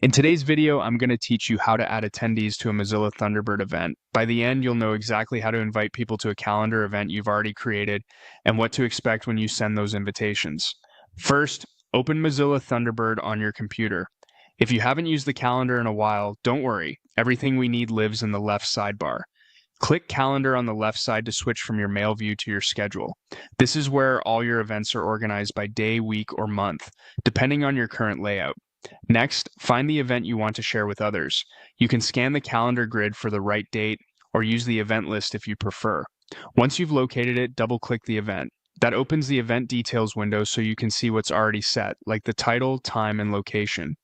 In today's video, I'm going to teach you how to add attendees to a Mozilla Thunderbird event. By the end, you'll know exactly how to invite people to a calendar event you've already created and what to expect when you send those invitations. First, open Mozilla Thunderbird on your computer. If you haven't used the calendar in a while, don't worry. Everything we need lives in the left sidebar. Click Calendar on the left side to switch from your mail view to your schedule. This is where all your events are organized by day, week, or month, depending on your current layout. Next, find the event you want to share with others. You can scan the calendar grid for the right date or use the event list if you prefer. Once you've located it, double-click the event. That opens the event details window so you can see what's already set, like the title, time, and location.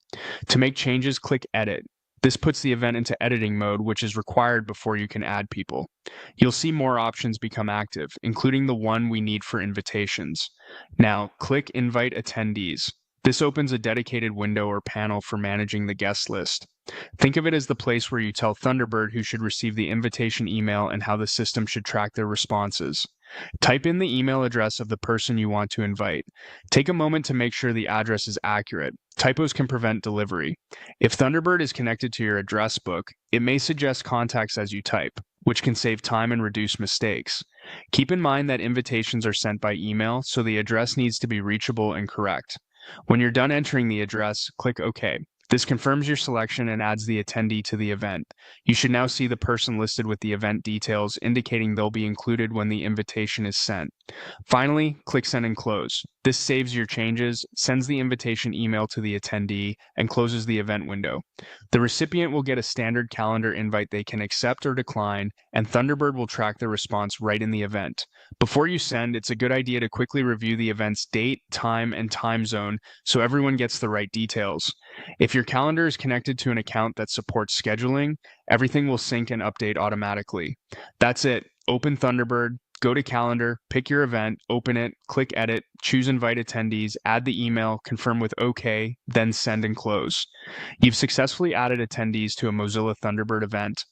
To make changes, click Edit. This puts the event into editing mode, which is required before you can add people. You'll see more options become active, including the one we need for invitations. Now, click Invite Attendees. This opens a dedicated window or panel for managing the guest list. Think of it as the place where you tell Thunderbird who should receive the invitation email and how the system should track their responses. Type in the email address of the person you want to invite. Take a moment to make sure the address is accurate. Typos can prevent delivery. If Thunderbird is connected to your address book, it may suggest contacts as you type, which can save time and reduce mistakes. Keep in mind that invitations are sent by email, so the address needs to be reachable and correct. When you're done entering the address, click OK. This confirms your selection and adds the attendee to the event. You should now see the person listed with the event details, indicating they'll be included when the invitation is sent. Finally, click Send and Close. This saves your changes, sends the invitation email to the attendee, and closes the event window. The recipient will get a standard calendar invite they can accept or decline, and Thunderbird will track their response right in the event. Before you send, it's a good idea to quickly review the event's date, time, and time zone so everyone gets the right details. If your calendar is connected to an account that supports scheduling, everything will sync and update automatically. That's it. Open Thunderbird, go to Calendar, pick your event, open it, click Edit, choose Invite Attendees, add the email, confirm with OK, then send and close. You've successfully added attendees to a Mozilla Thunderbird event.